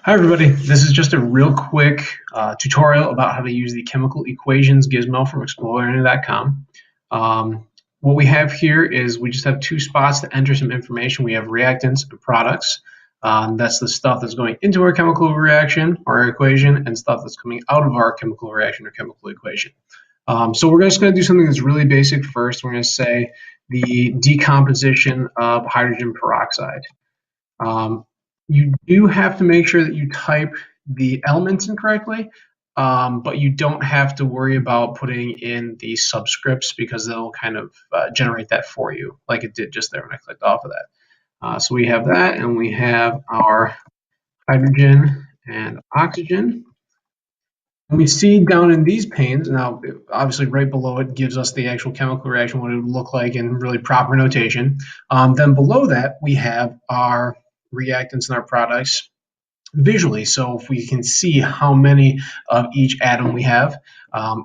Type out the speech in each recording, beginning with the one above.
Hi everybody, this is just a real quick tutorial about how to use the chemical equations gizmo from explorelearning.com. What we have here is we just have two spots to enter some information. We have reactants and products. That's the stuff that's going into our chemical reaction or equation and stuff that's coming out of our chemical reaction or chemical equation. So we're just going to do something that's really basic first. We're going to say the decomposition of hydrogen peroxide. You do have to make sure that you type the elements in correctly, but you don't have to worry about putting in the subscripts because they'll kind of generate that for you, like it did just there when I clicked off of that. So we have that, and we have our hydrogen and oxygen. And we see down in these panes, now obviously right below it gives us the actual chemical reaction, what it would look like in really proper notation. Then below that, we have our reactants and our products visually. So if we can see how many of each atom we have,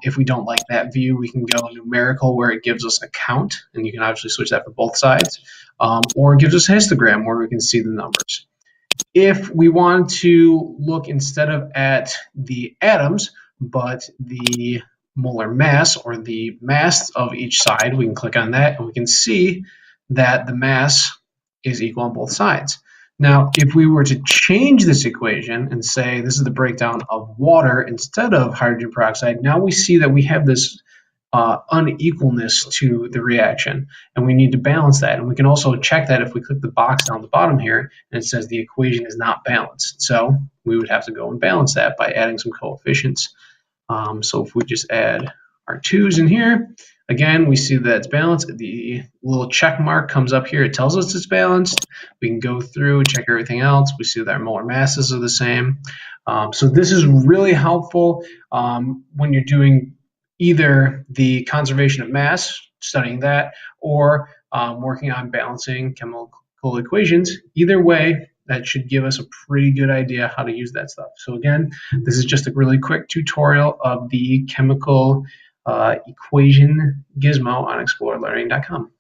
if we don't like that view, we can go numerical where it gives us a count, and you can obviously switch that for both sides, or it gives us a histogram where we can see the numbers. If we want to look instead of at the atoms, but the molar mass or the mass of each side, we can click on that and we can see that the mass is equal on both sides. Now, if we were to change this equation and say this is the breakdown of water instead of hydrogen peroxide, now we see that we have this unequalness to the reaction, and we need to balance that. And we can also check that if we click the box down the bottom here and it says the equation is not balanced. So we would have to go and balance that by adding some coefficients. So if we just add our 2's in here, again, we see that it's balanced. The little check mark comes up here. It tells us it's balanced. We can go through and check everything else. We see that our molar masses are the same. So this is really helpful when you're doing either the conservation of mass, studying that, or working on balancing chemical equations. Either way, that should give us a pretty good idea how to use that stuff. So again, this is just a really quick tutorial of the chemical equation gizmo on explorelearning.com.